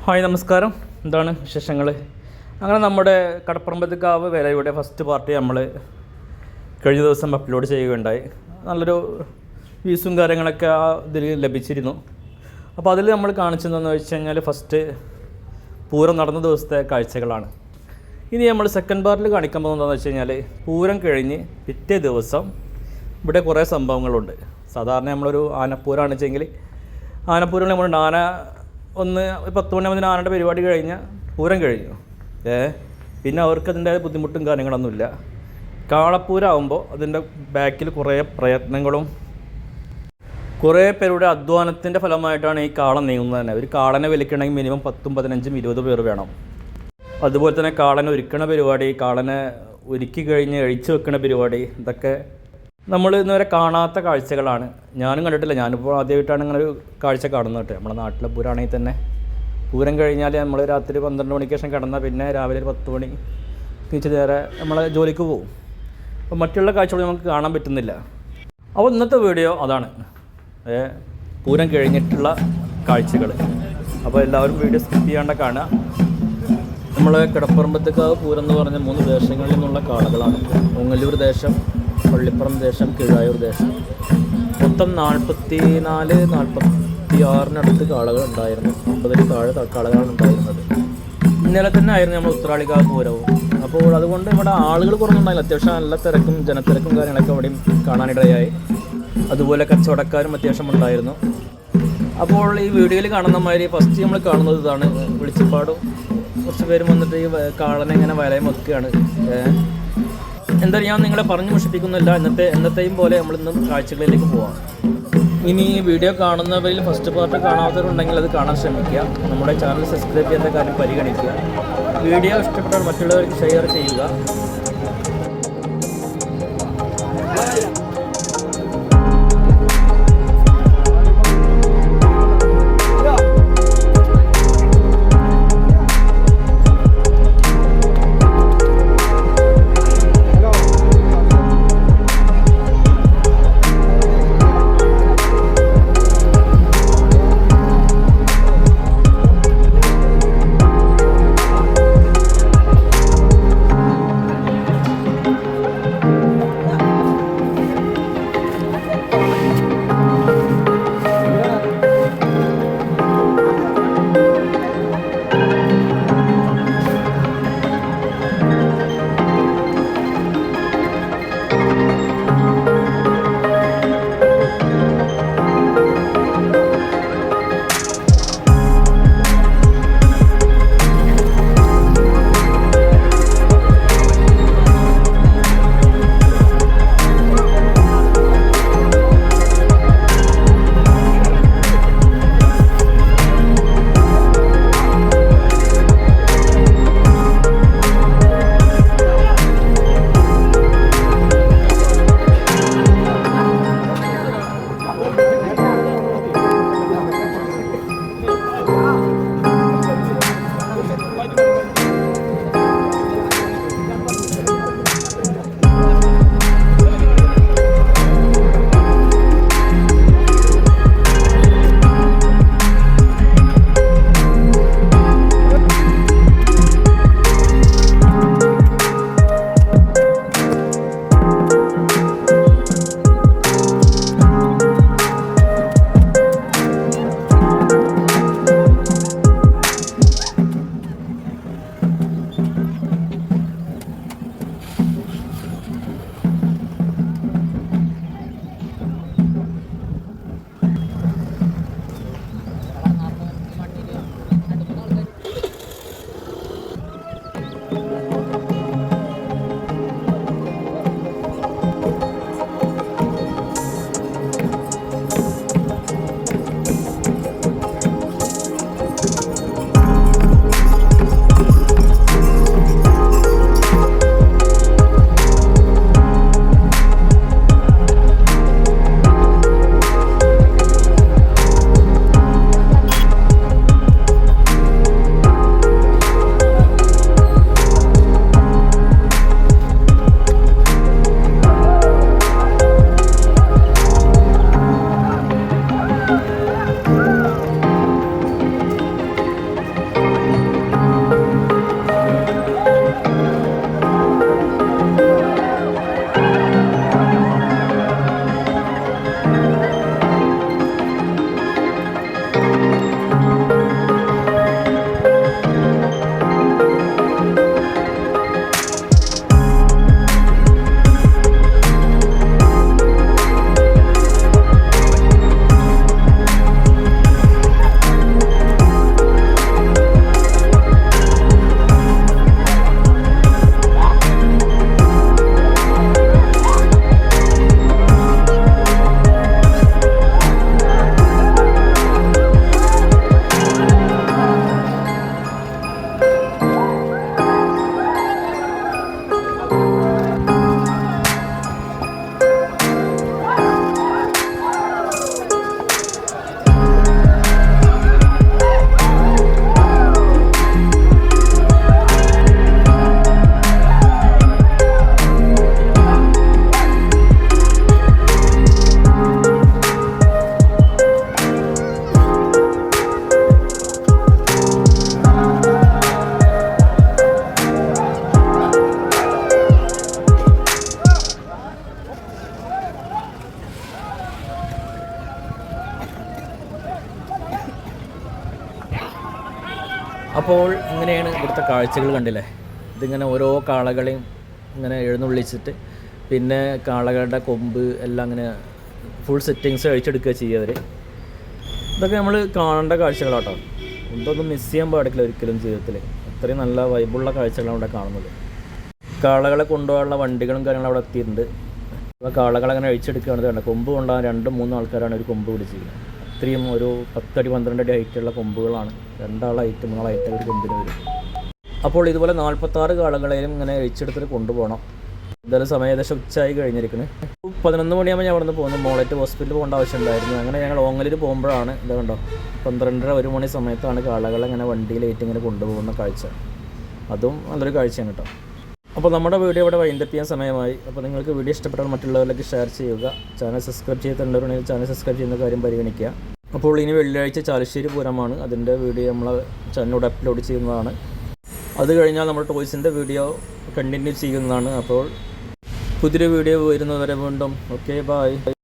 Hi നമസ്കാരം. എന്താണ് വിശേഷങ്ങൾ? അങ്ങനെ നമ്മുടെ കടപ്പുറമ്പത്തേക്കാവ് വേലയുടെ ഫസ്റ്റ് പാർട്ടി നമ്മൾ കഴിഞ്ഞ ദിവസം അപ്ലോഡ് ചെയ്യുകയുണ്ടായി. നല്ലൊരു വ്യൂസും കാര്യങ്ങളൊക്കെ ആ ഇതിൽ ലഭിച്ചിരുന്നു. അപ്പോൾ അതിൽ നമ്മൾ കാണിച്ചതെന്ന് വെച്ച് കഴിഞ്ഞാൽ ഫസ്റ്റ് പൂരം നടന്ന ദിവസത്തെ കാഴ്ചകളാണ്. ഇനി നമ്മൾ സെക്കൻഡ് പാർട്ടിൽ കാണിക്കാൻ പോകുന്നതെന്ന് വെച്ച് കഴിഞ്ഞാൽ പൂരം കഴിഞ്ഞ് പിറ്റേ ദിവസം ഇവിടെ കുറേ സംഭവങ്ങളുണ്ട്. സാധാരണ നമ്മളൊരു ആനപ്പൂരമാണ് വെച്ചെങ്കിൽ ആനപ്പൂരം നമ്മളുണ്ട്. ആന 10 മണിയാകുമ്പോൾ ആനയുടെ പരിപാടി കഴിഞ്ഞാൽ പൂരം കഴിഞ്ഞു. പിന്നെ അവർക്ക് അതിൻ്റെ ബുദ്ധിമുട്ടും കാര്യങ്ങളൊന്നുമില്ല. കാളപ്പൂരമാകുമ്പോൾ അതിൻ്റെ ബാക്കിൽ കുറേ പ്രയത്നങ്ങളും കുറേ പേരുടെ അധ്വാനത്തിൻ്റെ ഫലമായിട്ടാണ് ഈ കാള നീങ്ങുന്നത് തന്നെ. ഒരു കാളനെ വലിക്കണമെങ്കിൽ മിനിമം 10, 15, 20 പേർ വേണം. അതുപോലെ തന്നെ കാളനെ ഒരുക്കണ പരിപാടി, കാളനെ ഒരുക്കി കഴിഞ്ഞ് അഴിച്ചു വെക്കണ പരിപാടി, ഇതൊക്കെ നമ്മൾ ഇന്നുവരെ കാണാത്ത കാഴ്ചകളാണ്. ഞാനും കണ്ടിട്ടില്ല. ഞാനിപ്പോൾ ആദ്യമായിട്ടാണ് ഇങ്ങനെ ഒരു കാഴ്ച കാണുന്നത് കേട്ടോ. നമ്മുടെ നാട്ടിലെ പൂരമാണെങ്കിൽ തന്നെ പൂരം കഴിഞ്ഞാൽ നമ്മൾ രാത്രി 12 മണിക്ക് ശേഷം കിടന്നാൽ പിന്നെ രാവിലെ 10 മണി തിരിച്ച് നേരെ നമ്മളെ ജോലിക്ക് പോകും. അപ്പോൾ മറ്റുള്ള കാഴ്ചകൾ നമുക്ക് കാണാൻ പറ്റുന്നില്ല. അപ്പോൾ ഇന്നത്തെ വീഡിയോ അതാണ്, പൂരം കഴിഞ്ഞിട്ടുള്ള കാഴ്ചകൾ. അപ്പോൾ എല്ലാവരും വീഡിയോ സ്കിപ്പ് ചെയ്യാണ്ട് കാണുക. നമ്മളെ കടപ്പുറമ്പത്തേക്കാവ് പൂരം എന്ന് പറഞ്ഞ 3 ദേശങ്ങളിൽ നിന്നുള്ള കാളകളാണ്. ഓങ്ങല്ലൂർ ദേശം, പള്ളിപ്പുറം ദേശം, കീഴായൂർ ദേശം. മൊത്തം 44, 46 കാളകൾ ഉണ്ടായിരുന്നു. 50 താഴെ കാളകളാണ് ഉണ്ടായിരുന്നത്. ഇന്നലെ തന്നെ ആയിരുന്നു നമ്മൾ ഉത്രാളിക്കാവ് പൂരവും. അപ്പോൾ അതുകൊണ്ട് ഇവിടെ ആളുകൾ കുറഞ്ഞുണ്ടായില്ല. അത്യാവശ്യം നല്ല തിരക്കും ജനത്തിരക്കും കാര്യങ്ങളൊക്കെ അവിടെയും കാണാനിടയായി. അതുപോലെ കച്ചവടക്കാരും അത്യാവശ്യം ഉണ്ടായിരുന്നു. അപ്പോൾ ഈ വീഡിയോയിൽ കാണുന്ന മാതിരി ഫസ്റ്റ് നമ്മൾ കാണുന്നത് ഇതാണ്. വിളിച്ചപ്പാടും കുറച്ച് പേരും വന്നിട്ട് ഈ കാളനെ ഇങ്ങനെ വലയം വെക്കുകയാണ്. എന്താ ഞാൻ നിങ്ങളെ പറഞ്ഞു മുഷിപ്പിക്കുന്നില്ല. എന്നത്തെയും പോലെ നമ്മളിന്നും കാഴ്ചകളിലേക്ക് പോവാം. ഇനി വീഡിയോ കാണുന്നവരിൽ ഫസ്റ്റ് പാർട്ട് കാണാത്തവരുണ്ടെങ്കിൽ അത് കാണാൻ ശ്രമിക്കുക. നമ്മുടെ ചാനൽ സബ്സ്ക്രൈബ് ചെയ്യുന്ന കാര്യം പരിഗണിക്കുക. വീഡിയോ ഇഷ്ടപ്പെട്ടാൽ മറ്റുള്ളവർക്ക് ഷെയർ ചെയ്യുക. അപ്പോൾ ഇങ്ങനെയാണ് ഇവിടുത്തെ കാഴ്ചകൾ കണ്ടില്ലേ. ഇതിങ്ങനെ ഓരോ കാളകളെയും ഇങ്ങനെ എഴുന്നള്ളിച്ചിട്ട് പിന്നെ കാളകളുടെ കൊമ്പ് എല്ലാം അങ്ങനെ ഫുൾ സെറ്റിങ്സ് അഴിച്ചെടുക്കുക ചെയ്യുക അവർ. ഇതൊക്കെ നമ്മൾ കാണേണ്ട കാഴ്ചകളാട്ടോ. ഇതൊന്നും മിസ് ചെയ്യാൻ പാടില്ല ഒരിക്കലും ജീവിതത്തിൽ. അത്രയും നല്ല വൈബുള്ള കാഴ്ചകളാണ് അവിടെ കാണുന്നത്. കാളകളെ കൊണ്ടുപോകാനുള്ള വണ്ടികളും കാര്യങ്ങളും അവിടെ എത്തിയിട്ടുണ്ട്. അപ്പോൾ കാളകളങ്ങനെ അഴിച്ചെടുക്കുകയാണ് വേണ്ട. കൊമ്പ് കൊണ്ടുപോകാൻ 2-3 ആൾക്കാരാണ് ഒരു കൊമ്പ് പിടിച്ചിരിക്കുന്നത്. അത്രയും ഒരു 10 അടി 12 അടി ഹൈറ്റുള്ള കൊമ്പുകളാണ്. 2 ആൾ ഹൈറ്റ് 3 ആൾ ഹൈറ്റ് ഒരു കൊമ്പിന് വരും. അപ്പോൾ ഇതുപോലെ 46 കാളകളെയും ഇങ്ങനെ അഴിച്ചെടുത്തിട്ട് കൊണ്ടുപോകണം. എന്തായാലും സമയം ഏകദേശം ഉച്ചയായി കഴിഞ്ഞിരിക്കുന്നത്. 11 മണിയാകുമ്പോൾ ഞാൻ അവിടെ നിന്ന് പോകുന്നു. മോളേറ്റ് ഹോസ്പിറ്റലിൽ പോകേണ്ട ആവശ്യമുണ്ടായിരുന്നു. അങ്ങനെ ഞങ്ങൾ ഓങ്ങലിൽ പോകുമ്പോഴാണ് ഇത് കണ്ടോ 12:30-1 മണി സമയത്താണ് കാളകളെ ഇങ്ങനെ വണ്ടിയിലേറ്റ് ഇങ്ങനെ കൊണ്ടുപോകുന്ന കാഴ്ച. അതും നല്ലൊരു കാഴ്ചയാണ് കേട്ടോ. അപ്പോൾ നമ്മുടെ വീഡിയോ ഇവിടെ വൈൻഡപ്പ് ചെയ്യാൻ സമയമായി. അപ്പോൾ നിങ്ങൾക്ക് വീഡിയോ ഇഷ്ടപ്പെട്ടാൽ മറ്റുള്ളവരിലേക്ക് ഷെയർ ചെയ്യുക. ചാനൽ സബ്സ്ക്രൈബ് ചെയ്തിട്ടുണ്ടെങ്കിൽ ചാനൽ സബ്സ്ക്രൈബ് ചെയ്യുന്ന കാര്യം പരിഗണിക്കുക. അപ്പോൾ ഇനി വെള്ളിയാഴ്ച ചാലശ്ശേരി പൂരമാണ്. അതിൻ്റെ വീഡിയോ നമ്മൾ ചാനലിലൂടെ അപ്ലോഡ് ചെയ്യുന്നതാണ്. അത് കഴിഞ്ഞാൽ നമ്മൾ ടോയ്സിൻ്റെ വീഡിയോ കണ്ടിന്യൂ ചെയ്യുന്നതാണ്. അപ്പോൾ പുതിയൊരു വീഡിയോ വരുന്നവരെ വീണ്ടും ഓക്കെ ബൈ.